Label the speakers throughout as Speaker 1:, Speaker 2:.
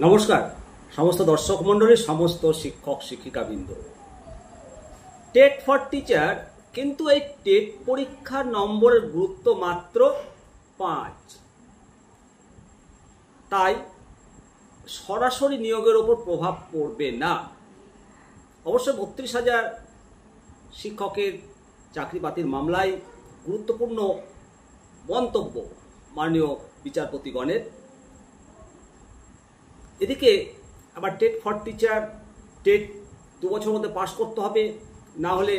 Speaker 1: নমস্কার সমস্ত দর্শক মণ্ডলী, সমস্ত শিক্ষক শিক্ষিকাবৃন্দ। টেট ফর টিচার, কিন্তু এই টেট পরীক্ষার নম্বরের গুরুত্ব মাত্র 5। তাই সরাসরি নিয়োগের ওপর প্রভাব পড়বে না। অবশ্য 32,000 শিক্ষকের চাকরি বাতিল মামলায় গুরুত্বপূর্ণ মন্তব্য মাননীয় বিচারপতিগণের। এদিকে আবার টেট ফর টিচার, টেট 2 বছরের মধ্যে পাশ করতে হবে, না হলে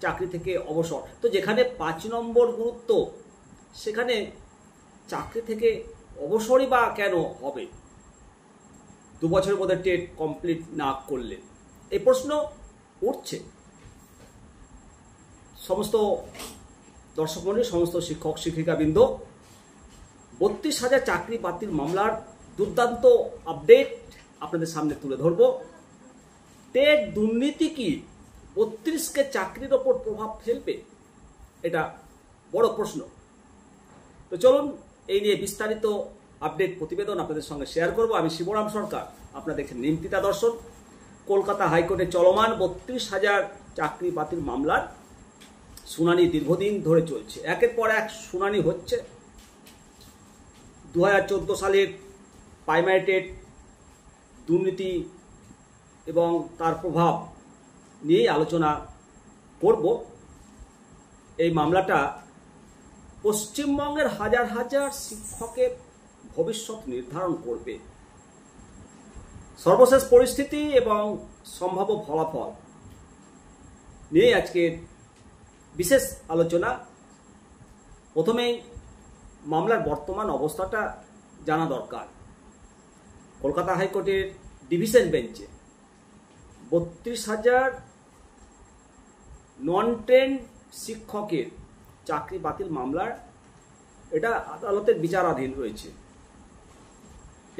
Speaker 1: চাকরি থেকে অবসর। তো যেখানে 5 নম্বর গুরুত্ব, সেখানে চাকরি থেকে অবসরই বা কেন হবে 2 বছরের মধ্যে টেট কমপ্লিট না করলে? এই প্রশ্ন উঠছে। সমস্ত দর্শক মণ্ডলী, সমস্ত শিক্ষক শিক্ষিকাবৃন্দ, 32,000 চাকরি বাতিল মামলার দুর্দান্ত আপডেট আপনাদের সামনে তুলে ধরব। টেট দুর্নীতি কি 32কে চাকরির ওপর প্রভাব ফেলবে? এটা বড় প্রশ্ন। তো চলুন এই নিয়ে বিস্তারিত আপডেট প্রতিবেদন আপনাদের সঙ্গে শেয়ার করব। আমি শিবরাম সরকার, আপনারা দেখছেন নিমতিতা দর্শন। কলকাতা হাইকোর্টে চলমান 32,000 চাকরি বাতিল মামলার শুনানি দীর্ঘদিন ধরে চলছে। একের পর এক শুনানি হচ্ছে। 2014 সালের প্রাইমারি টেট দুর্নীতি এবং তার প্রভাব নিয়েই আলোচনা করব। এই মামলাটা পশ্চিমবঙ্গের হাজার হাজার শিক্ষকের ভবিষ্যৎ নির্ধারণ করবে। সর্বশেষ পরিস্থিতি এবং সম্ভাব্য ফলাফল নিয়ে আজকের বিশেষ আলোচনা। প্রথমেই মামলার বর্তমান অবস্থাটা জানা দরকার। কলকাতা হাইকোর্টের ডিভিশন বেঞ্চে 32,000 নন ট্রেন্ড শিক্ষকের চাকরি বাতিল মামলার এটা আদালতের বিচারাধীন রয়েছে।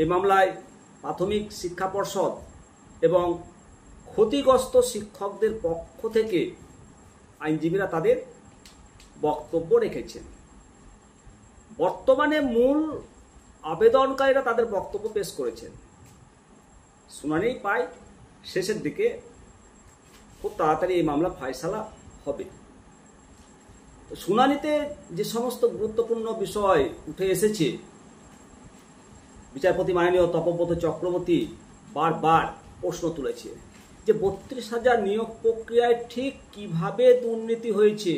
Speaker 1: এই মামলায় প্রাথমিক শিক্ষা পর্ষদ এবং ক্ষতিগ্রস্ত শিক্ষকদের পক্ষ থেকে আইনজীবীরা তাদের বক্তব্য রেখেছেন। বর্তমানে মূল আবেদনকারীরা তাদের বক্তব্য পেশ করেছেন। শুনানি প্রায় শেষের দিকে, খুব তাড়াতাড়ি এই মামলা ফায়সালা হবে। শুনানিতে যে সমস্ত গুরুত্বপূর্ণ বিষয় উঠে এসেছে, বিচারপতি মাননীয় তপব্রত চক্রবর্তী বারবার প্রশ্ন তুলেছে যে 32,000 নিয়োগ প্রক্রিয়ায় ঠিক কিভাবে দুর্নীতি হয়েছে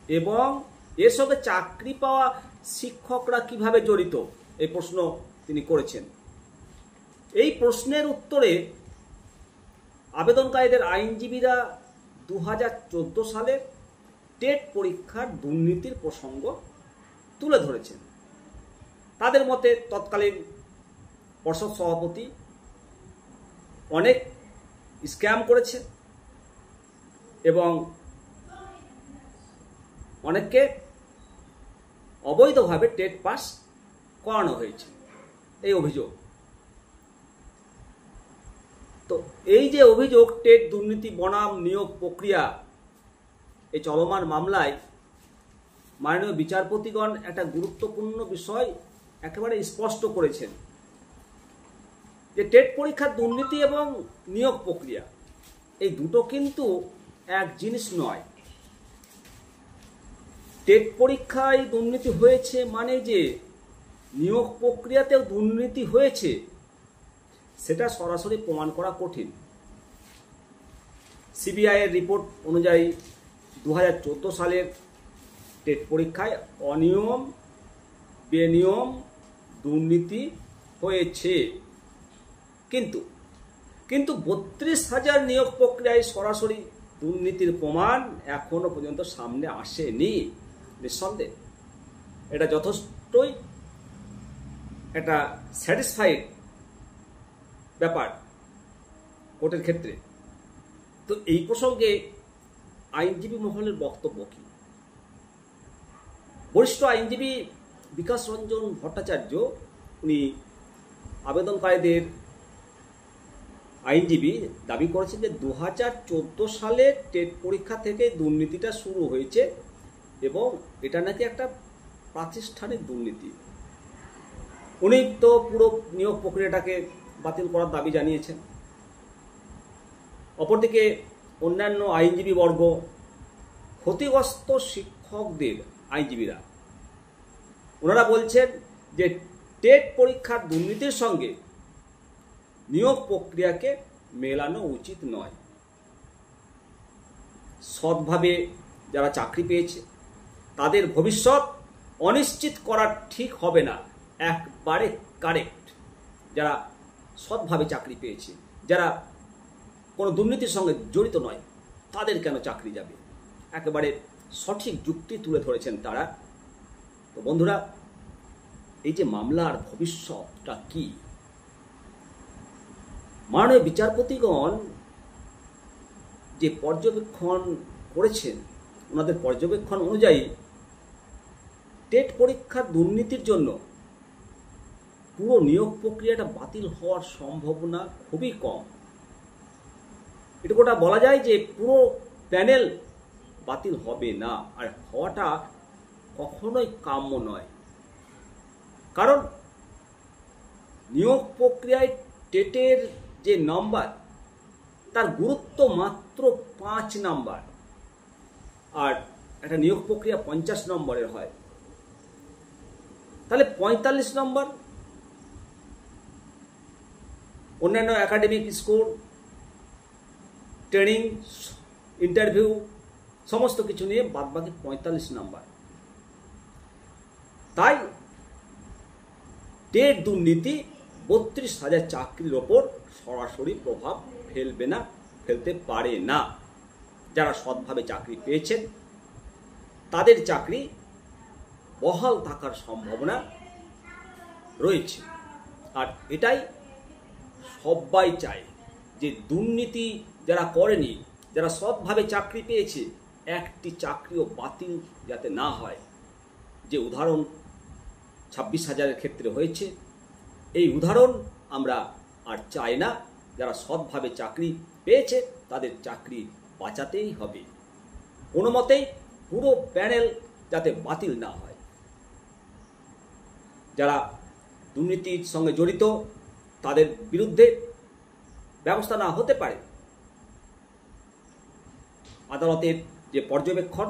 Speaker 1: এবং এর সঙ্গে চাকরি পাওয়া শিক্ষকরা কিভাবে জড়িত, এই প্রশ্ন তিনি করেছেন। এই প্রশ্নের উত্তরে আবেদনকারীদের আইনজীবীরা 2014 সালের টেট পরীক্ষার দুর্নীতির প্রসঙ্গ তুলে ধরেছেন। তাদের মতে তৎকালীন পর্ষদ সভাপতি অনেক স্ক্যাম করেছে এবং অনেককে অবৈধভাবে টেট পাস করানো হয়েছে, এই অভিযোগ। তো এই যে অভিযোগ, টেট দুর্নীতি বনাম নিয়োগ প্রক্রিয়া, এই চলমান মামলায় মাননীয় বিচারপতিগণ একটা গুরুত্বপূর্ণ বিষয় একেবারে স্পষ্ট করেছেন যে টেট পরীক্ষার দুর্নীতি এবং নিয়োগ প্রক্রিয়া এই দুটো কিন্তু এক জিনিস নয়। টেট পরীক্ষায় দুর্নীতি হয়েছে মানে যে নিয়োগ প্রক্রিয়াতেও দুর্নীতি হয়েছে, সেটা সরাসরি প্রমাণ করা কঠিন। সিবিআই এর রিপোর্ট অনুযায়ী 2014 সালের টেট পরীক্ষায় অনিয়ম, বেনিয়ম, দুর্নীতি হয়েছে। কিন্তু 32,000 নিয়োগ প্রক্রিয়ায় সরাসরি দুর্নীতির প্রমাণ এখনো পর্যন্ত সামনে আসেনি। নিঃসন্দেহে এটা যথেষ্টই একটা স্যাটিসফাইড ব্যাপার কোর্টের ক্ষেত্রে। তো এই প্রসঙ্গে আইনজীবী মহলের বক্তব্য কি? বরিষ্ঠ আইনজীবী বিকাশ রঞ্জন ভট্টাচার্য, উনি আবেদনকারীদের আইনজীবী, দাবি করেছেন যে 2014 সালে টেট পরীক্ষা থেকে দুর্নীতিটা শুরু হয়েছে এবং এটা নাকি একটা প্রাতিষ্ঠানিক দুর্নীতি। উনি তো পুরো নিয়োগ প্রক্রিয়াটাকে বাতিল করার দাবি জানিয়েছেন। অপরদিকে অন্যান্য আইনজীবী বর্গ, ক্ষতিগ্রস্ত শিক্ষকদের আইনজীবীরা, ওনারা বলছেন যে টেট পরীক্ষার দুর্নীতির সঙ্গে নিয়োগ প্রক্রিয়াকে মেলানো উচিত নয়। সৎভাবে যারা চাকরি পেয়েছে তাদের ভবিষ্যৎ অনিশ্চিত করা ঠিক হবে না। একবারে কারেক্ট। যারা সৎভাবে চাকরি পেয়েছে, যারা কোনো দুর্নীতির সঙ্গে জড়িত নয়, তাদের কেন চাকরি যাবে? একেবারে সঠিক যুক্তি তুলে ধরেছেন তারা। তো বন্ধুরা, এই যে মামলার ভবিষ্যৎটা কি? মাননীয় বিচারপতিগণ যে পর্যবেক্ষণ করেছেন, ওনাদের পর্যবেক্ষণ অনুযায়ী টেট পরীক্ষার দুর্নীতির জন্য পুরো নিয়োগ প্রক্রিয়াটা বাতিল হওয়ার সম্ভাবনা খুবই কম। এটুকুটা বলা যায় যে পুরো প্যানেল বাতিল হবে না, আর হওয়াটা কখনোই কাম্য নয়। কারণ নিয়োগ প্রক্রিয়ায় টেটের যে নাম্বার, তার গুরুত্ব মাত্র 5 নাম্বার, আর একটা নিয়োগ প্রক্রিয়া 50 নম্বরের হয়। তাহলে 45 নম্বর অন্যান্য একাডেমিক স্কোর, ট্রেনিং, ইন্টারভিউ সমস্ত কিছু নিয়ে বাদবাকি 45 নাম্বার। তাই টেট দুর্নীতি 32,000 চাকরির ওপর সরাসরি প্রভাব ফেলবে না, ফেলতে পারে না। যারা সৎভাবে চাকরি পেয়েছেন তাদের চাকরি বহাল থাকার সম্ভাবনা রয়েছে। আর এটাই সবাই চায় যে দুর্নীতি যারা করেনি, যারা সৎভাবে চাকরি পেয়েছে, একটি চাকরিও বাতিল যাতে না হয়। যে উদাহরণ 26,000-এর ক্ষেত্রে হয়েছে, এই উদাহরণ আমরা আর চাই না। যারা সৎভাবে চাকরি পেয়েছে তাদের চাকরি বাঁচাতেই হবে। কোনো মতেই পুরো প্যানেল যাতে বাতিল না হয়। যারা দুর্নীতির সঙ্গে জড়িত তাদের বিরুদ্ধে ব্যবস্থা না হতে পারে। আদালতের যে পর্যবেক্ষণ,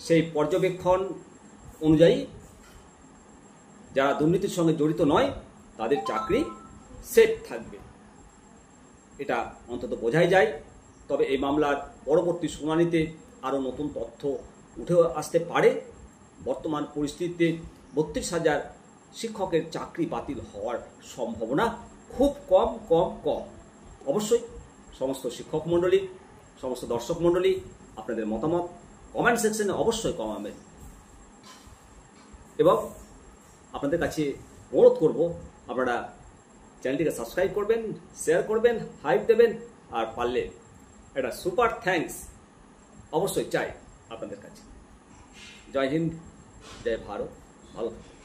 Speaker 1: সেই পর্যবেক্ষণ অনুযায়ী যারা দুর্নীতির সঙ্গে জড়িত নয় তাদের চাকরি সেফ থাকবে, এটা অন্তত বোঝাই যায়। তবে এই মামলার পরবর্তী শুনানিতে আরও নতুন তথ্য উঠে আসতে পারে। বর্তমান পরিস্থিতিতে 32,000 শিক্ষকের চাকরি বাতিল হওয়ার সম্ভাবনা খুব কম। অবশ্যই সমস্ত শিক্ষক মণ্ডলী, সমস্ত দর্শক মণ্ডলী আপনাদের মতামত কমেন্ট সেকশনে অবশ্যই কমাবেন, এবং আপনাদের কাছে অনুরোধ করব আপনারা চ্যানেলটিকে সাবস্ক্রাইব করবেন, শেয়ার করবেন, হাইপ দেবেন, আর পারলে একটা সুপার থ্যাঙ্কস অবশ্যই চাই আপনাদের কাছে। জয় হিন্দ, জয় ভারত, ভালো থাকুন।